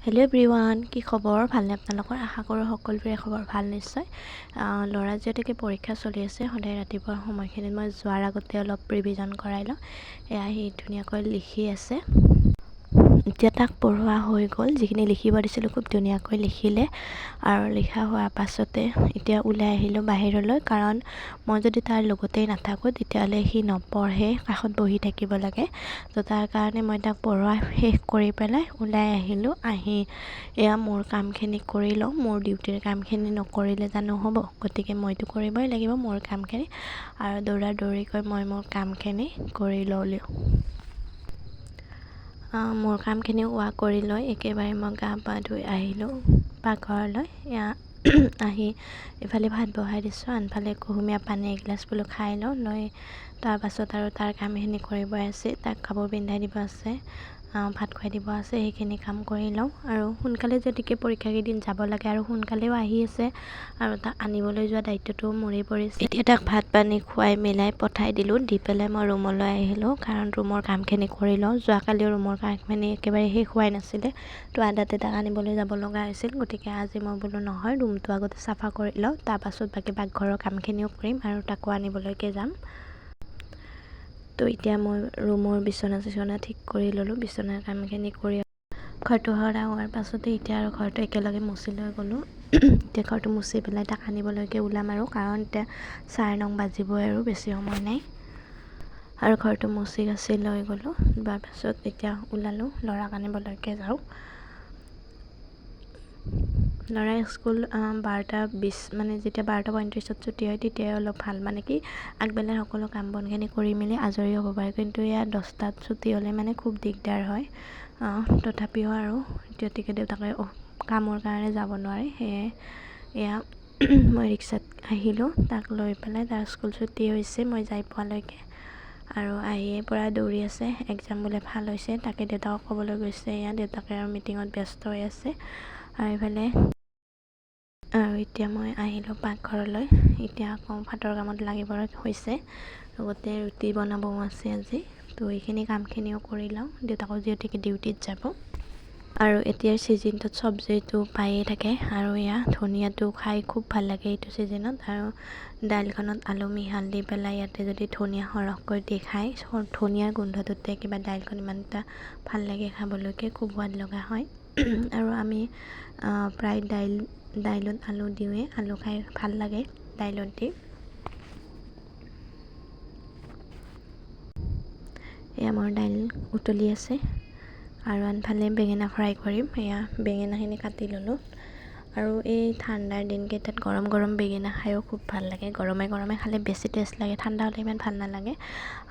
Hello' everyone, কি খবৰ? ভালনে আপোনালোকৰ? আশা কৰোঁ সকলোৰে খবৰ ভাল নিশ্চয়। ল'ৰা যিহেতুকে পৰীক্ষা চলি আছে, সদায় ৰাতিপুৱাৰ সময়খিনিত মই যোৱাৰ আগতে অলপ ৰিভিজন কৰাই লওঁ। এয়া সি ধুনীয়াকৈ লিখি আছে। এতিয়া তাক পঢ়োৱা হৈ গ'ল। যিখিনি লিখিব দিছিলোঁ খুব ধুনীয়াকৈ লিখিলে আৰু লিখা হোৱাৰ পাছতে এতিয়া ওলাই আহিলোঁ বাহিৰলৈ, কাৰণ মই যদি তাৰ লগতেই নাথাকোঁ তেতিয়াহ'লে সি নপঢ়ে, কাষত বহি থাকিব লাগে। তো তাৰ কাৰণে মই তাক পঢ়োৱা শেষ কৰি পেলাই ওলাই আহিলোঁ। আহি এয়া মোৰ কামখিনি কৰি লওঁ। মোৰ ডিউটিৰ কামখিনি নকৰিলে জানো হ'ব, গতিকে মইতো কৰিবই লাগিব মোৰ কামখিনি, আৰু দৌৰা দৌৰিকৈ মই মোৰ কামখিনি কৰি লওঁ। মোৰ কামখিনি কৰি লৈ একেবাৰে মই গা পা ধুই আহিলোঁ পাকঘৰলৈ। আহি ইফালে ভাত বহাই দিছোঁ, আনফালে কুহুমীয়া পানী এগিলাচ বোলো খাই লওঁ। লৈ তাৰপাছত আৰু তাৰ কামখিনি কৰিব আছে, তাক কাপোৰ পিন্ধাই দিব আছে, ভাত খুৱাই দিব আছে, সেইখিনি কাম কৰি লওঁ। আৰু সোনকালে যদিকে পৰীক্ষা কেইদিন যাব লাগে আৰু সোনকালেও আহি আছে, আৰু তাক আনিবলৈ যোৱা দায়িত্বটো মৰি পৰিছে। এতিয়া তাক ভাত পানী খুৱাই মিলাই পঠাই দিলোঁ। দি পেলাই মই ৰুমলৈ আহিলোঁ, কাৰণ ৰুমৰ কামখিনি কৰি লওঁ। যোৱাকালিও ৰুমৰ কামখিনি একেবাৰে শেষ হোৱাই নাছিলে, তো আদাতে তাক আনিবলৈ যাব লগা হৈছিল। গতিকে আজি মই বোলো নহয়, ৰুমটো আগতে চাফা কৰি লওঁ, তাৰপাছত বাকী পাকঘৰৰ কামখিনিও কৰিম আৰু তাকো আনিবলৈকে যাম। তো এতিয়া মই ৰুমৰ বিচনা চিচনা ঠিক কৰি ল'লোঁ। বিচনাৰ কামখিনি কৰি ঘৰটো সৰা হোৱাৰ পাছতে এতিয়া আৰু ঘৰটো একেলগে মুচি লৈ গ'লোঁ। এতিয়া ঘৰটো মুচি পেলাই তাক আনিবলৈকে ওলাম আৰু, কাৰণ এতিয়া 4:09 বাজিবই আৰু বেছি সময় নাই। আৰু ঘৰটো মুচি গাচি লৈ গ'লোঁ। তাৰপাছত এতিয়া ওলালোঁ, ল'ৰাক আনিবলৈকে যাওঁ। ল'ৰাই স্কুল 12:20 মানে যেতিয়া 12:35 ছুটি হয় তেতিয়াই অলপ ভাল, মানে কি আগবেলাৰ সকলো কাম বনখিনি কৰি মেলি আজৰি হ'ব পাৰে। কিন্তু এয়া 10টাত ছুটি হ'লে মানে খুব দিগদাৰ হয়। তথাপিও আৰু গতিকে দেউতাকে কামৰ কাৰণে যাব নোৱাৰে, সেয়ে এয়া মই ৰিক্সাত আহিলোঁ। তাক লৈ পেলাই তাৰ স্কুল ছুটি হৈছে মই যাই পোৱালৈকে, আৰু আহিয়ে পৰা দৌৰি আছে, এক্সাম বোলে ভাল হৈছে, তাকে দেউতাকক ক'বলৈ গৈছে। এয়া দেউতাকে আৰু মিটিঙত ব্যস্ত হৈ আছে। আৰু এইফালে আৰু এতিয়া মই আহিলোঁ পাকঘৰলৈ। এতিয়া আকৌ ভাতৰ কামত লাগিব হৈছে, লগতে ৰুটি বনাবও আছে আজি। তো এইখিনি কামখিনিও কৰি লওঁ, দেউতাকো যিহেতুকে ডিউটিত যাব। আৰু এতিয়াৰ ছিজনটোত চব্জিটো পায়ে থাকে, আৰু এয়া ধনিয়াটো খাই খুব ভাল লাগে এইটো ছিজনত। আৰু দাইলখনত আলু মিহাল দি পেলাই ইয়াতে যদি ধনিয়া সৰহকৈ দি খায়, ধনিয়াৰ গোন্ধটোতে কিবা দাইলখন ইমান এটা ভাল লাগে খাবলৈকে, খুব সোৱাদ লগা হয়। আৰু আমি প্ৰায় দাইলত আলু দিওঁৱে, আলু খাই ভাল লাগে দাইলত দি। এয়া মোৰ দাইল উতলি আছে, আৰু আনফালে বেঙেনা ফ্ৰাই কৰিম। এয়া বেঙেনাখিনি কাটি ল'লোঁ। আৰু এই ঠাণ্ডাৰ দিনকেইটাত গৰম গৰম বেঙেনা খায়ো খুব ভাল লাগে। গৰমে গৰমে খালে বেছি টেষ্ট লাগে, ঠাণ্ডা হ'লে ইমান ভাল নালাগে।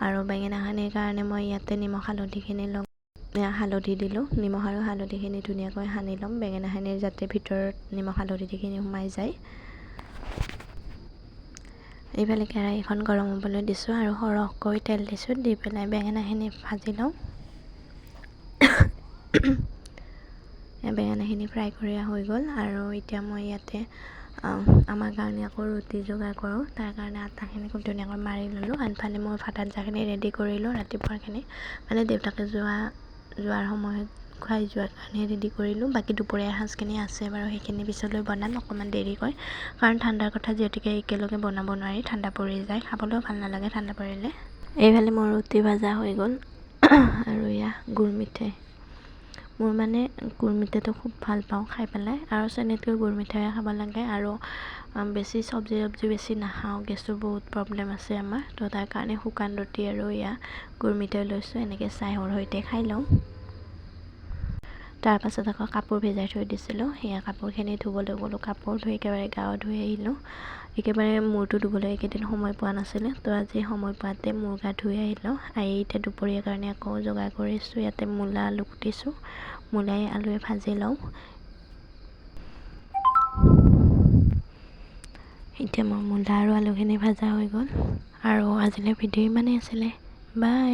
আৰু বেঙেনাখিনিৰ কাৰণে মই ইয়াতে নিমখ হালধিখিনি হালধি দিলোঁ। নিমখ আৰু হালধিখিনি ধুনীয়াকৈ সানি ল'ম, বেঙেনাখিনিৰ যাতে ভিতৰত নিমখ হালধিখিনি সোমাই যায়। এইফালে কেৰাহীখন গৰম হ'বলৈ দিছোঁ, আৰু সৰহকৈ তেল দিছোঁ। দি পেলাই বেঙেনাখিনি ভাজি লওঁ। বেঙেনাখিনি ফ্ৰাই কৰা হৈ গ'ল, আৰু এতিয়া মই ইয়াতে আমাৰ কাৰণে আকৌ ৰুটি যোগাৰ কৰোঁ। তাৰ কাৰণে আটাখিনি খুব ধুনীয়াকৈ মাৰি ল'লোঁ। আনফালে মই ভাত আঞ্জাখিনি ৰেডি কৰিলোঁ, ৰাতিপুৱাৰখিনি মানে দেউতাকে যোৱাৰ সময়ত খুৱাই যোৱাৰ কাৰণে ৰেডি কৰিলোঁ। বাকী দুপৰীয়াৰ সাঁজখিনি আছে বাৰু, সেইখিনি পিছলৈ বনাম অকণমান দেৰিকৈ, কাৰণ ঠাণ্ডাৰ কথা যিহেতুকে একেলগে বনাব নোৱাৰি, ঠাণ্ডা পৰি যায়, খাবলৈও ভাল নালাগে ঠাণ্ডা পৰিলে। এইফালে মোৰ ৰুটি ভাজা হৈ গ'ল, আৰু এয়া গুৰ মিঠাই। মোৰ মানে গুৰ মিঠাইটো খুব ভাল পাওঁ খাই পেলাই, আৰু চেনিতকৈ গুৰ মিঠাই খাব লাগে। আৰু বেছি চব্জি বেছি নাখাওঁ, গেছৰ বহুত প্ৰব্লেম আছে আমাৰ, তো তাৰ কাৰণে শুকান ৰুটি আৰু এয়া গুৰ মিঠাই লৈছোঁ, এনেকৈ চাহৰ সৈতে খাই লওঁ। তাৰপাছত আকৌ কাপোৰ ভিজাই থৈ দিছিলোঁ, সেয়া কাপোৰখিনি ধুবলৈ গ'লোঁ। কাপোৰ ধুই একেবাৰে গা ধুই আহিলোঁ। একেবাৰে মূৰটো ধুবলৈ এইকেইদিন সময় পোৱা নাছিলে, তো আজি সময় পোৱাতে মূৰ গা ধুই আহিলোঁ। আহি এতিয়া দুপৰীয়াৰ কাৰণে আকৌ যোগাৰ কৰিছোঁ। ইয়াতে মূলা আলু কুটিছোঁ, মূলাই আলুৱে ভাজি লওঁ। এতিয়া মোৰ মূলা আৰু আলুখিনি ভাজা হৈ গ'ল, আৰু আজিলৈ ভিডিঅ' ইমানেই আছিলে। বাই।